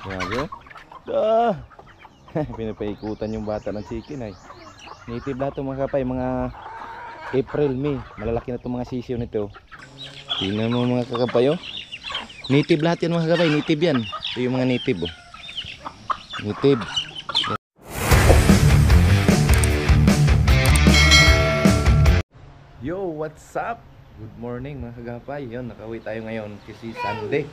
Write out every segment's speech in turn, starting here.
Grabe. Ah! Pinapaikutan yung bata ng chicken ay. Native lahat itong mga kapay, mga April, May. Malalaki na itong mga sisiyo nito. Tingnan mo mga kakapay, oh. Native lahat yan mga kakapay, native yan. Ito yung mga native, oh. Native. Yo, what's up? Good morning mga kagapay. Yun, nakauwi tayo ngayon kasi Sunday.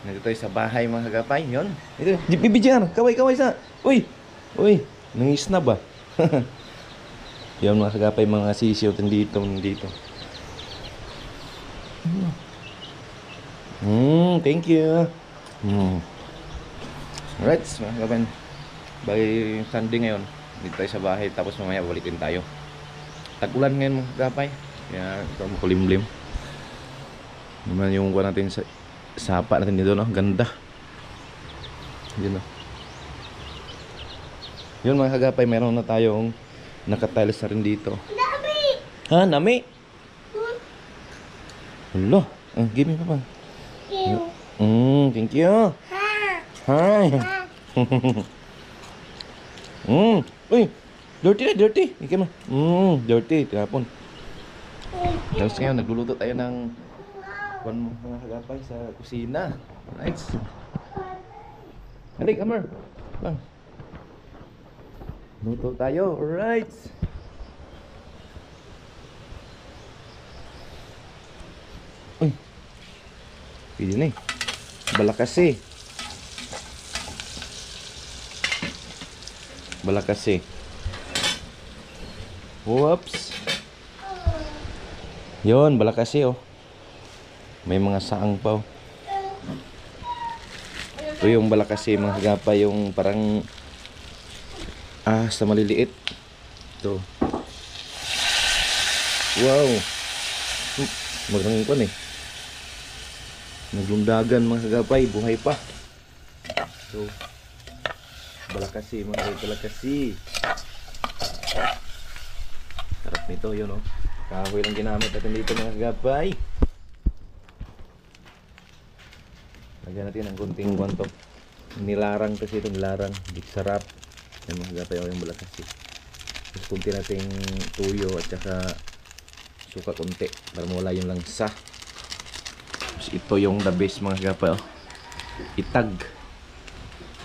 Nandito tayo sa bahay mga kagapay. Yun. Ito, BBJR, kaway sa. Uy, nangis na ba? Yun mga kagapay, mga sisiyo nandito. Thank you. Alright, mga kagapay. By Sunday ngayon, dito tayo sa bahay. Tapos mamaya balikin tayo. Tag-ulan ngayon mga kagapay. Kaya ito makulimlim. Naman yung kuha natin sa sapa natin dito, no? Ganda. Yun, no? Yun mga kagapay, meron na tayong nakatiles na rin dito. Nami! Ha? Nami? Hello. Give me papa. Thank you. Hi. Uy, dirty. Ikaw mo. Dirty. Tinapon. Tapos ngayon, nagluluto tayo ng mga kagapay sa kusina. Nice. Halik, Amar. Luto tayo. Alright. Uy. Pwede na eh. Balakasi. Whoops. Yun, balakasi, oh. May mga saang pa, oh. Ito yung balakasi mga kagapay, yung parang sa maliliit. Ito. Wow. Magandang pan eh. Naglundagan mga kagapay, buhay pa. So, balakasi mga balakasi. Sarap nito, yun, oh. Kahoy lang ginamit natin dito mga kagapay. Lagyan natin ng kunting kwanto. Nilarang kasi ito, nilarang. Di sarap. Yan mga kagapay, yung balakasi. Tapos kunti nating tuyo at saka suka kunti para mawala yung langsa. Tapos ito yung the best mga kagapay, oh.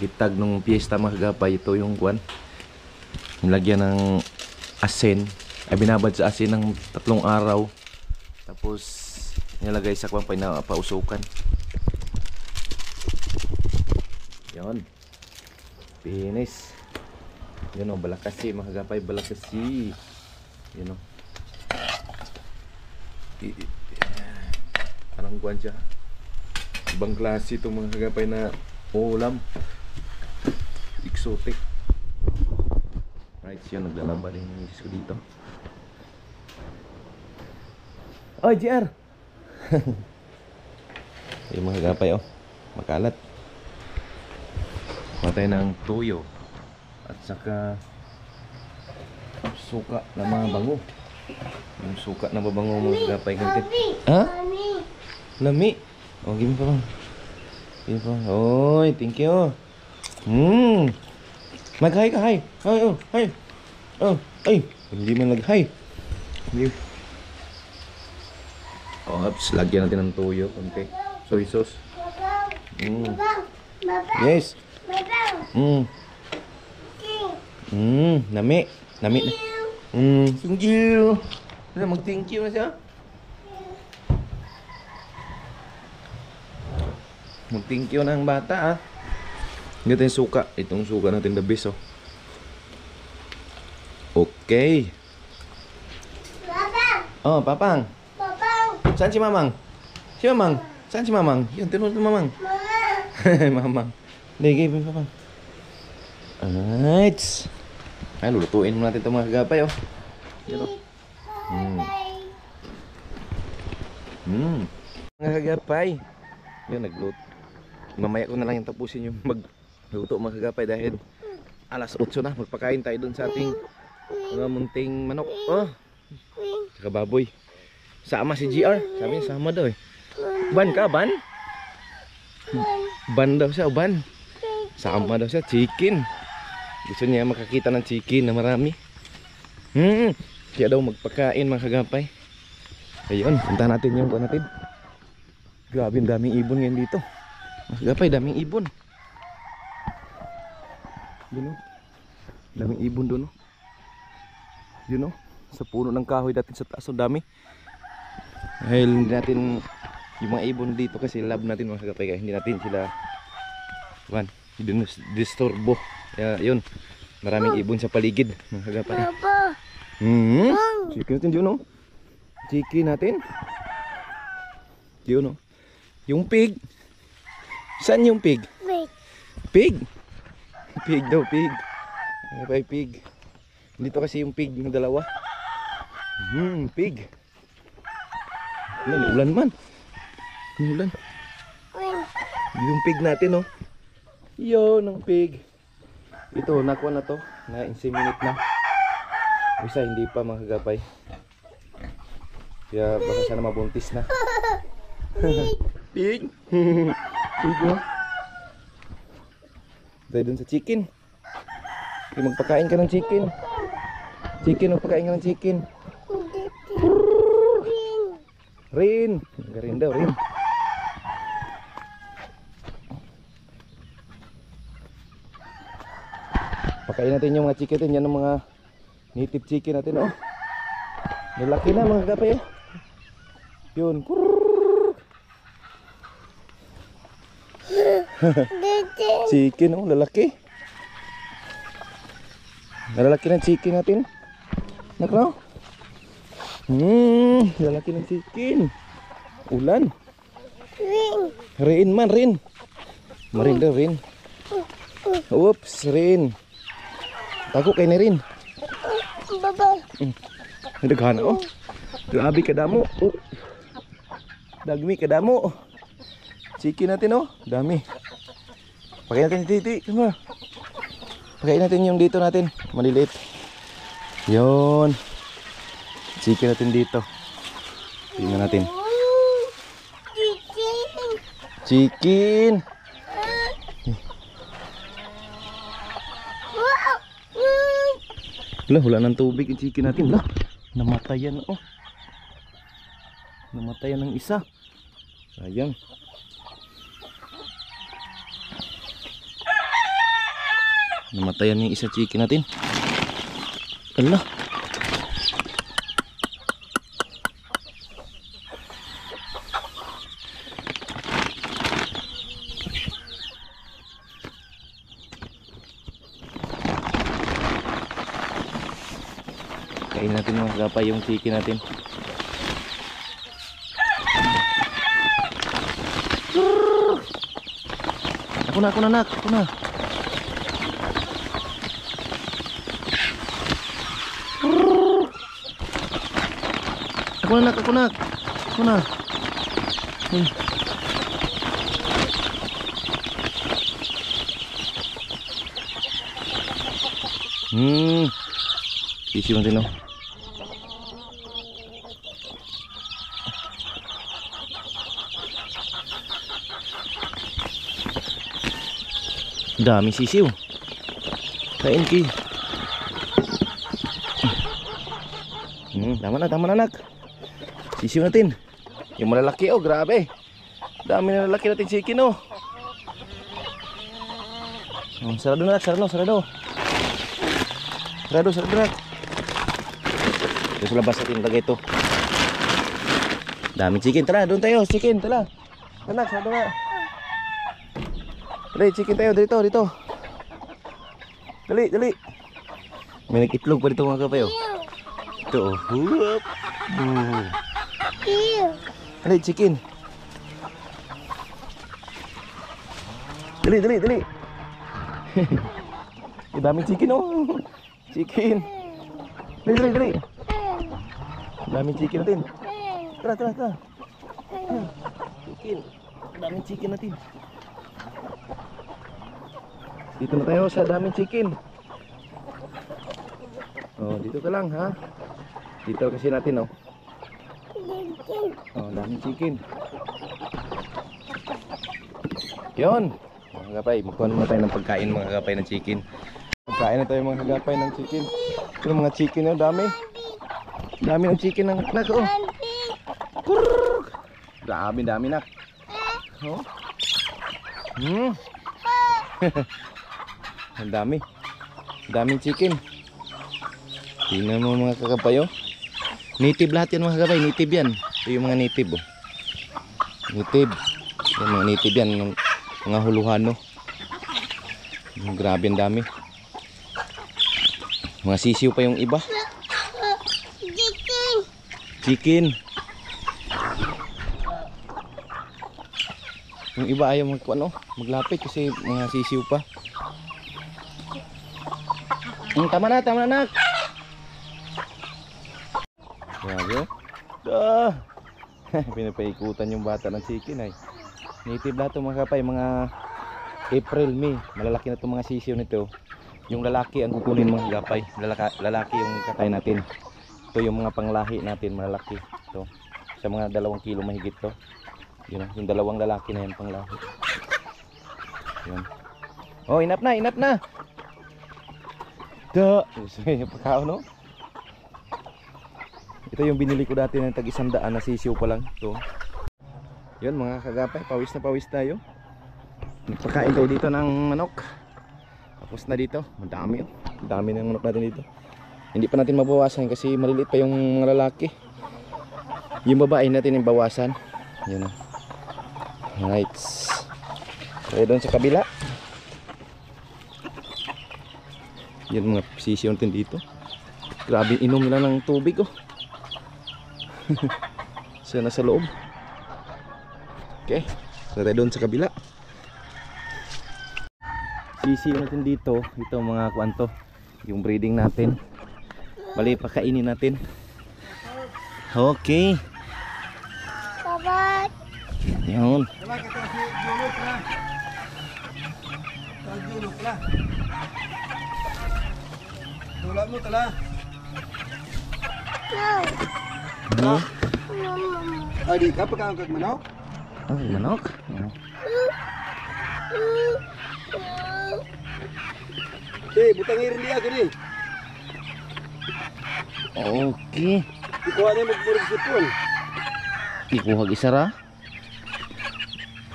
Itag nung piyesta mga kagapay. Ito yung kwan. Nilagyan ng asin. Ay binabad sa asin ng 3 araw. Tapos nilagay sa kwan pa na pausukan. Yan. Finish. Yan o, balakasi mga kagapay, balakasi. Yan o. Anong kwan siya? Ibang klase itong mga kagapay na ulam. Exotic. Right, siya naglalaba rin yung misis ko dito. Oy, JR! Yung mga kagapay, oh. Makalat. Matay ng tuyo. At saka suka na mga bango. Yung suka na mabango mga kagapay. Ha? Lami. Oh, give me pa bang. Oy, thank you. Mag-hi ka, hi. Hi. Ay. Hindi man nag-hi. Oops, lagyan natin ng tuyo. Konti. Soy sauce. Yes. Nami. Thank you. Mag-thank you na siya. Mag-thank you ng bata, ah. Ganito yung suka. Itong suka natin the best, oh. Okay. Papang. Saan si Mamang? Saan si Mamang? Yun, tinulog ng Mamang. Mamang. Hindi, give me Papang. Alright. Ay, lulutuin mo natin itong mga kagapay, oh. Yan, oh. Mga kagapay. Yun, nagluto. Mamaya ko na lang yung tapusin yung magluto mga kagapay dahil alas 8 na. Magpakain tayo dun sa ating mga munting manok. Oh. Saka baboy. Sama si GR. Sabi niya sama daw eh. Ban ka, ban? Ban daw siya, ban. Sama daw siya, chicken. Gusto niya makakita ng chicken na marami. Kaya daw magpakain mga kagapay. Ayun, punta natin yung kuha natin. Grabe, daming ibon ngayon dito. Mga kagapay, daming ibon. Yun o. Daming ibon doon o. Yun o. Sa puno ng kahoy natin sa taas. So dami. Dahil hindi natin yung mga ibon dito kasi love natin mga kagapay. Kaya hindi natin sila disturbo. Kaya yun, maraming ibon sa paligid mga kagapay. Chicken natin yun o. Chicken natin. Yun o. Yung pig. Saan yung pig? Pig? Pig daw, pig. Kagapay, pig. Dito kasi yung pig na dalawa. Pig. Ulan man. Ulan. Yung pig natin oh. Yun ang pig. Ito, nakuha na to. Na-inseminate na. Isa hindi pa mga kagapay. Kaya baka sana mabuntis na. Pig. Pig oh. Dahil dun sa chicken. Kaya magpakain ka ng chicken. Chicken, magpakain ka ng chicken. Rin. Rin daw, rin. Pakain natin yung mga chicken. Yan ang mga native chicken natin. Oh. Lalaki na mga kagapay. Yun. Chicken oh, lalaki. Lalaki ng chicken natin. Nakno? Lalaki ng chicken. Ulan. Rin man, rin. Marin daw, rin. Oops, rin. Tako kay ni rin. Baba. Nagana oh. Grabe kadamo. Oh. Dagmi kadamo. Chicken natin oh, dami. Pakain natin titi, kuma. Pakain natin yung dito natin, maliliit. Yon. Chicken natin dito. Tingnan natin. Chicken. Wala ng tubig yung chicken natin. Lah, namatayan oh. Namatayan ng isa. Sayang. Namatayan yung isa chicken natin. Allah. Kain natin mga kagapay yung chicken natin. Ako na nak, ako na. Ako na nak, ako na. Ako na. Isi mo din oh. Dami sisiw. Kain ki. Tama na anak. Sisiw natin. Yung malalaki oh, grabe. Dami na lalaki natin chicken oh. Sarado na, sarado. Sarado na. Sa labas natin lagay ito. Dami chicken, tara, doon tayo, chicken, tara. Anak, sarado na. Dali, chicken tayo, dito. Dali. May nag-itlog pa dito mga kapayo. Ito, huwap. Dali, chicken. Dali. Daming chicken oh. Chicken. Dali. Daming chicken natin. Tara. Chicken. Daming chicken natin. Dito na tayo sa daming chicken. Oh, dito ka lang ha. Dito kasi natin oh. Oh, daming chicken. Yun. mga kagapay, magkuha muna tayo ng pagkain mga kagapay ng chicken. Pagkain na tayo mga kagapay ng chicken. Yung mga chicken na dami. Dami ng chicken ng anak oh. Kurrrr. Dami nak. Oh. Ang dami. Daming chicken. Tingnan mo mga kagapay oh. Native lahat yan mga kagapay, native yan. Ito yung mga native oh. Native. Yan mga native yan, mga huluhano. Grabe ang dami. Mga sisiw pa yung iba. Chicken. Yung iba ayaw maglapit kasi mga sisiw pa. Tama na nak. Grabe. Pinapaikutan yung bata ng chicken ay. Native lahat ito mga kapay, mga April, May. Malalaki na itong mga sisiw nito. Yung lalaki ang kukunin mga kapay. Lalaki yung katay natin. Ito yung mga panglahi natin, malalaki. Ito. Sa mga 2 kilo mahigit to. Yun, yung 2 lalaki na yan panglahi. Yun. Oh, inap na. Da! Pagkao no? Ito yung binili ko dati ng tag-100 na sisiw pa lang. Ito. Yun mga kagapay, pawis na pawis tayo. Nagpakain tayo dito ng manok. Tapos na dito, madami oh. Dami ng manok natin dito. Hindi pa natin mabawasan kasi maliliit pa yung mga lalaki. Yung babae natin yung bawasan. Yun oh. Alright. Kaya doon sa kabila. Yan mga sisiw natin dito. Grabe inom nila ng tubig oh. Sana sa loob. Okay, so tayo doon sa kabila. Sisiw natin dito. Ito mga kwanto, yung breeding natin. Bali pakainin natin. Okay. Bye-bye. Yun. Tulad mo tala. No. Adi ka pagkaon kag manok? Oh, manok. Butang irin dia gini. Okay. Ikuha ni magmurag sipon. Ikuha isara.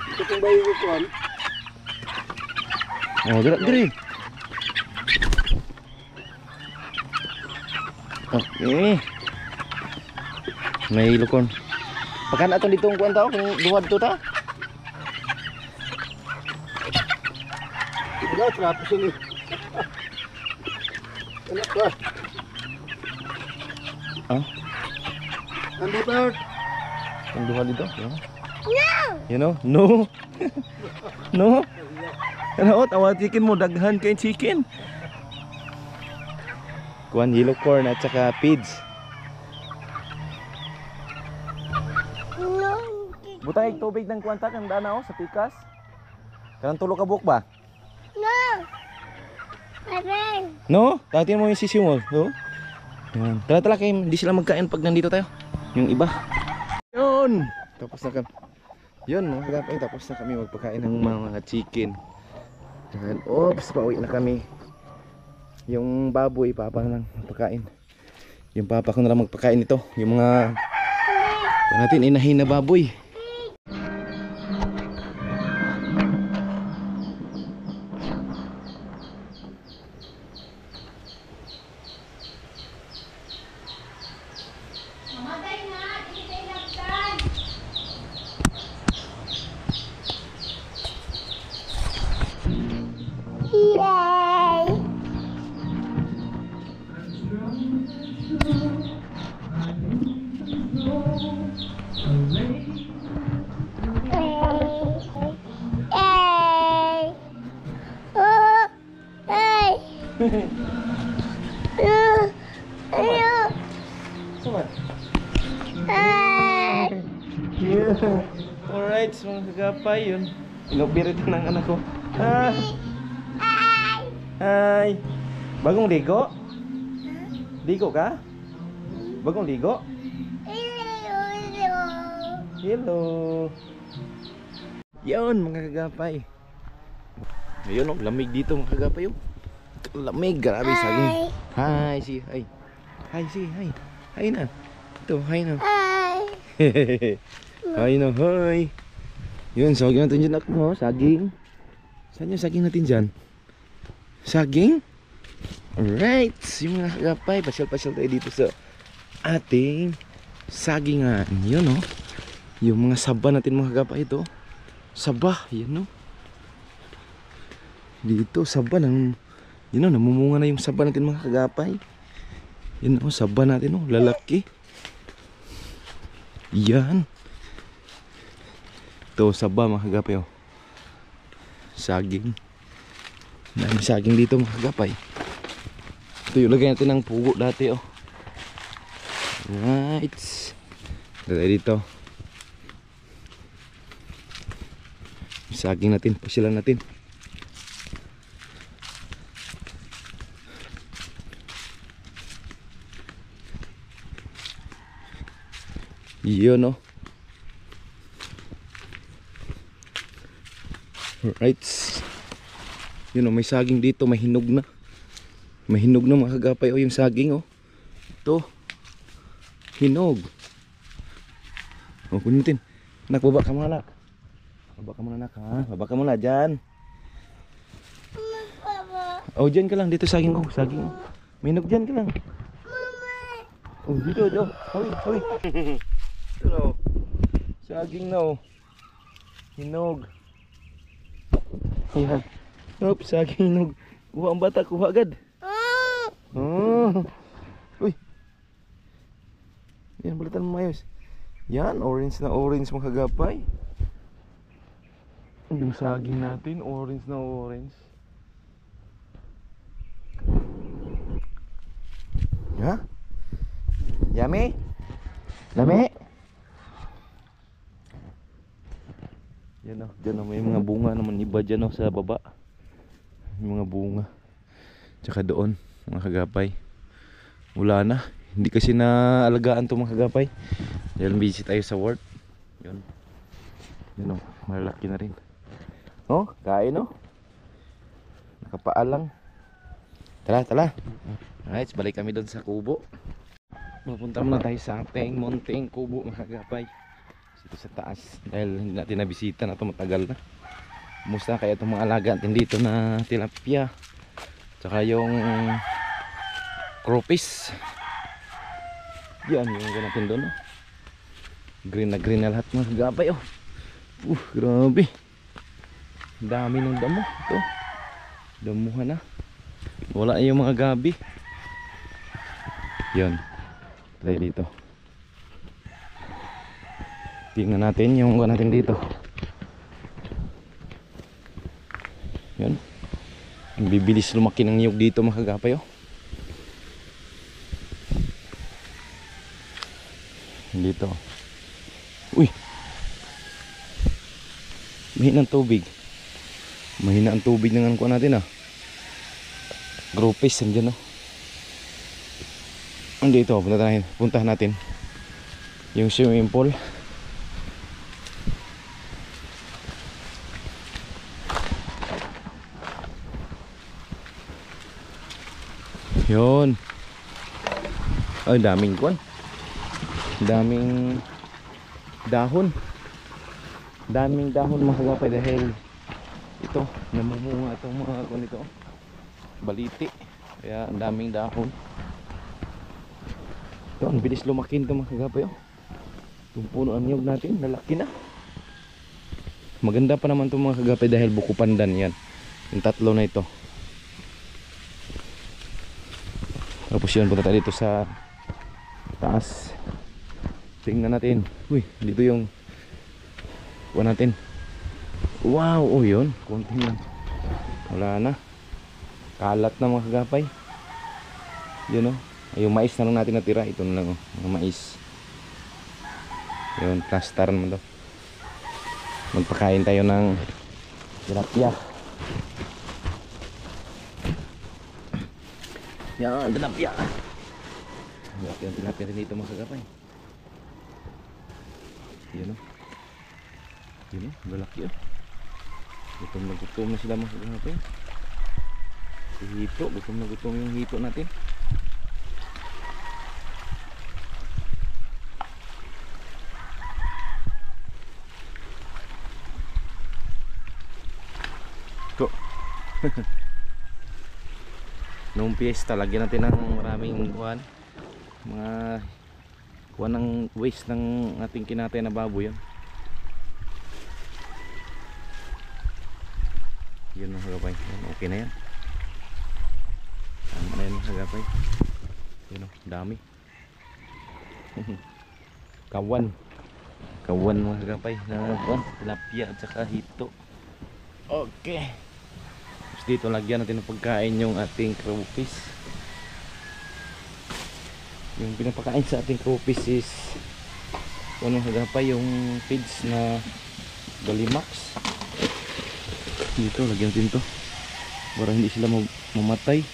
Ito kung bayo ko kuan. Oh, diri. Okay. May lukon. Pakan aton dito ang kuan tao kung duwad to ta. Ito na trapos ini. Anak ko. Ah, Andi pa. ang duwad dito. Yeah. No. You know? No. No. Ano tawa chicken mo daghan kay chicken. Kuan yellow corn at saka pids. No. Butang ig tubig ng kwanta kan dana sa pikas. Kanang tulo ka buok ba? No. Aray. No? Tatin mo yung sisiw mo. No? Yan. Tala kayo, hindi sila magkain pag nandito tayo. Yung iba. Yun. Tapos na kami. Yun mga kagapay, tapos na kami magpakain ng mga chicken. Yan. Oops, pauwi na kami. Yung baboy, papa na lang magpakain. Yung papa ko na lang magpakain ito. Yung mga natin inahin na baboy. Yay. Hey. Oh. Hey. Yeah. Alright, mga kagapay yun. Inubirit ng anak ko. Ah. Hi. Bagong ligo? Ligo ka? Bagong ligo? Hello. Yun mga kagapay. Ayun oh, lamig dito mga kagapay oh. Lamig, grabe saging. Hi, si hi. Hi, si hi. Hi na. Ito, hi na. Hi. Hi na, hi. Yun, saging natin dyan ako, saging. Saan yung saging natin dyan? Saging? Alright, yung mga kagapay, pasyal-pasyal tayo dito sa ating sagingan. Yun oh. Yung mga saba natin mga kagapay ito. Saba, yan oh. Dito, saba ng, yun oh, namumunga na yung saba natin mga kagapay. Yan oh, saba natin oh, lalaki. Yan. Ito, saba mga kagapay oh. Saging. Daming saging dito mga kagapay. Ito yung lagay natin ng pugo dati oh. Right. Dito dito. Saging natin, pasilan natin. Yun oh. Right. Yun oh, may saging dito, may hinog na. May hinog na mga kagapay oh, yung saging oh. Ito. Hinog. Oh, kunin natin. Nak, baba ka muna nak. Baba ka muna nak ha. Baba ka muna dyan. Oh, dyan ka lang. Dito saging ko. Saging oh. May hinog dyan ka lang. Oh, dito, dito. Hawi, hawi. Ito na oh. Saging na oh. Hinog. Ayan. Hop, saging hinog. Kuha ang bata, kuha agad. Oh. Uy. Yan, balitan mo mayos. Yan, orange na orange mga kagapay. Yung saging natin, orange na orange. Ha? Yummy? Lami? Yan o, dyan o, may mga bunga naman iba dyan o sa baba. May mga bunga. Tsaka doon, mga kagapay. Wala na. Hindi kasi naalagaan to mga kagapay. Dahil busy tayo sa work. Yun. Yun o, malalaki na rin. Oh, kain o. Nakapaalang. Tara, tara. Alright, balik kami doon sa kubo. Mapunta muna tayo sa ating munting kubo mga kagapay. Dito sa taas. Dahil hindi natin nabisita na ito, matagal na. Musta kaya itong mga alaga natin dito na tilapia. Tsaka yung crawfish. Yan yung natin doon. Oh. Green na lahat mga kagapay. Oh. Grabe. Dami ng damo. Ito. Damuhan na. Wala yung mga gabi. Yan. Tayo dito. Tingnan natin yung natin dito. Yan. Ang bibilis lumaki ng niyog dito mga kagapay oh. Dito. Uy. Mahina ang tubig. Mahina ang tubig ng ano natin ah. Groupies andyan oh. Dito, puntahan natin yung swimming pool. Yun. Ay, daming kwan. Daming dahon. Daming dahon mga kagapay dahil ito, namumunga itong mga kwan ito. Baliti. Kaya ang daming dahon. Ito, ang bilis lumakin ito mga kagapay oh. Itong puno ang niyog natin, lalaki na. Maganda pa naman itong mga kagapay dahil buko pandan yan. Yung tatlo na ito. Tapos yun, punta tayo dito sa taas. Tingnan natin. Uy, dito yung kuha natin. Wow, oh yun, konting lang. Wala na. Kalat na mga kagapay. Yun oh. Yung mais na lang natin natira. Ito na lang oh, mga mais. Yun, plaster naman daw. Magpakain tayo ng tilapia. Yan, tilapia. Yan, tilapia rin dito mga kagapay. Yun o. Yun o, lalaki o. Gutom na sila mga kagapay. Si hito, gutom na gutom yung hito natin. Go. Noong piyesta, lagyan natin ng maraming kuhan. Mga kuhan ng waste ng ating kinatay na baboy yan. Yun ang hagapay. Okay na yan. Tama na yan ang hagapay. Yun o, dami. Kawan. Kawan mga hagapay. Tilapia at saka hito. Okay. Tapos dito lagyan natin ng pagkain yung ating crayfish. Yung pinapakain sa ating crayfish is ano hagapay, yung feeds na Dolimax. Dito lagyan natin to para hindi sila mamatay.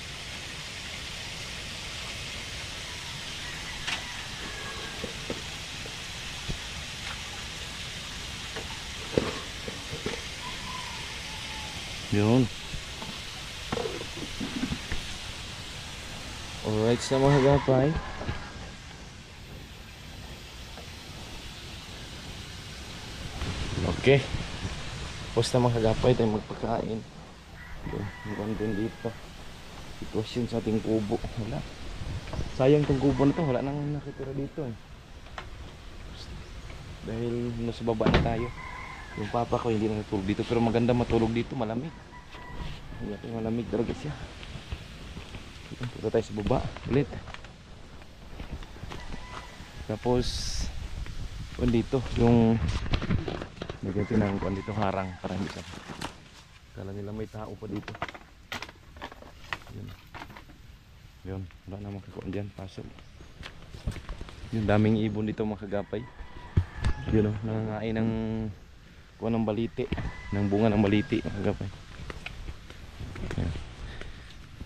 Yun. Alright sa mga hagapay. Okay. Tapos na mga hagapay tayo magpakain. Hanggang din dito. Sitwasyon sa ating kubo. Wala. Sayang tong kubo na to. Wala nang nakitira dito eh. Dahil nasa baba na tayo. Yung papa ko hindi na natulog dito. Pero maganda matulog dito. Malamig. Malamig talaga siya. Punta tayo sa baba ulit. Tapos dito yung lagyan tinangkuan dito harang para hindi sa kala nila may tao pa dito. Yun, wala na makakuan dyan, pasok. Yung daming ibon dito mga kagapay. Yun o, nangangain ng kuha ng baliti, ng bunga ng baliti mga kagapay.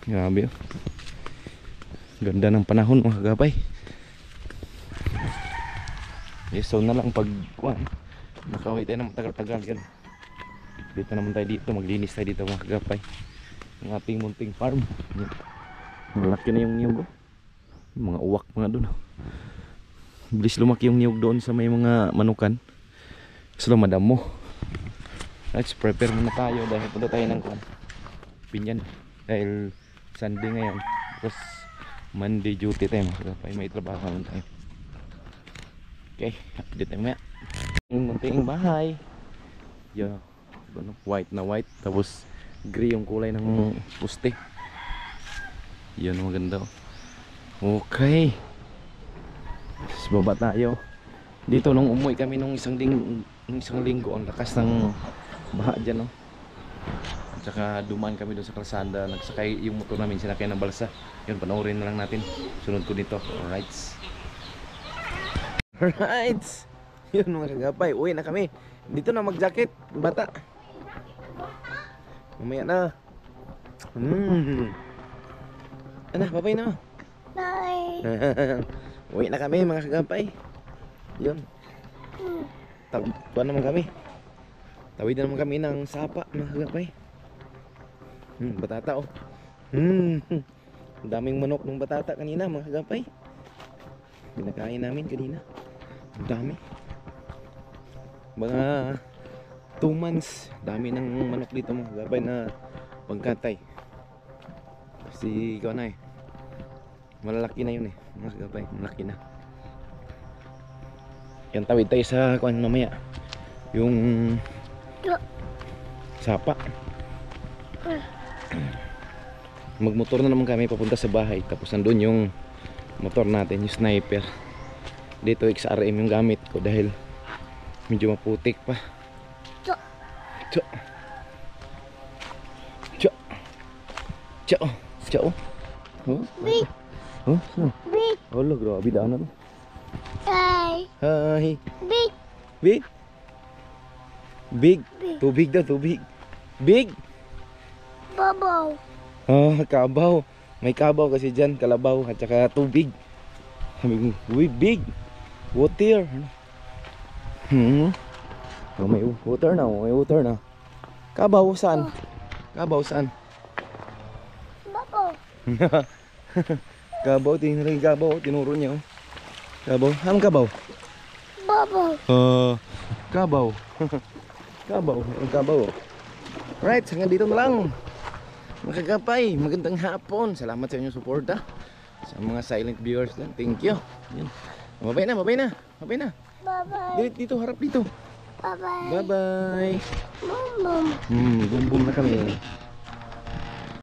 Grabe o, ganda ng panahon mga kagapay. Yes, so na lang pag kuhan nakawait tayo ng matagal-tagal yan. Dito naman tayo dito, maglinis tayo dito mga kagapay. Ang ating munting farm. Malaki na yung niyog. Yung mga uwak mga doon. Bilis lumaki yung niyog doon sa may mga manukan. Gusto lang madamo. Let's prepare muna tayo dahil punta tayo ng pinyan. Dahil Sunday ngayon. Tapos Monday duty tayo mga kagapay. May trabaho naman tayo. Okay, update tayo maya. Yung munting bahay. Yeah, white na white. Tapos gray yung kulay ng puste. Yan maganda. Okay. Tapos baba tayo. Dito nung umuwi kami nung isang linggo, ang lakas ng baha dyan, no? At saka dumaan kami doon sa kalsada. Nagsakay yung motor namin, sinakay ng balsa. Yun, panoorin na lang natin. Sunod ko dito. Alright. Alright. Yun mga kagapay, uwi na kami. Dito na mag-jacket, bata. Mamaya na. Ano, babay na. Bye. Uwi na kami mga kagapay. Yun. Tuwan naman kami. Tawid na naman kami ng sapa mga kagapay. Batata oh. Daming manok ng batata kanina mga kagapay. Pinakain namin kanina. Ang dami. Mga 2 months. Dami ng manok dito mga kagapay na pangkatay. Kasi ikaw na eh. Malalaki na yun eh mga kagapay. Malaki na. Yan, tawid tayo sa kuan mamaya. Yung sapa. Magmotor na naman kami papunta sa bahay. Tapos nandun yung motor natin, yung sniper. Dito XRM yung gamit ko dahil medyo maputik pa. Cho. Oh. Big. Oh. Big. Oh, lo, grabe daan na. Hi. Hi. Big. Big. Big. Big. Tubig daw, tubig. Big. Bubble. Kabaw. May kabaw kasi dyan, kalabaw at saka tubig. Sabi ko, uy, big. Water. Oh, may water na, Kabaw, saan? Kabaw, saan? Babaw. Kabaw, tingnan rin kabaw. Tinuro niya, oh. Kabaw, anong kabaw? Babaw. Kabaw. Kabaw, ang kabaw. Right, hanggang dito na lang. Mga kagapay, magandang hapon. Salamat sa inyong suporta. Sa mga silent viewers lang, thank you. Yan. Mabay na, mabay na. Mabay na. Bye-bye. Dito, harap dito. Bye-bye. Bye-bye. Mom. Boom boom na kami.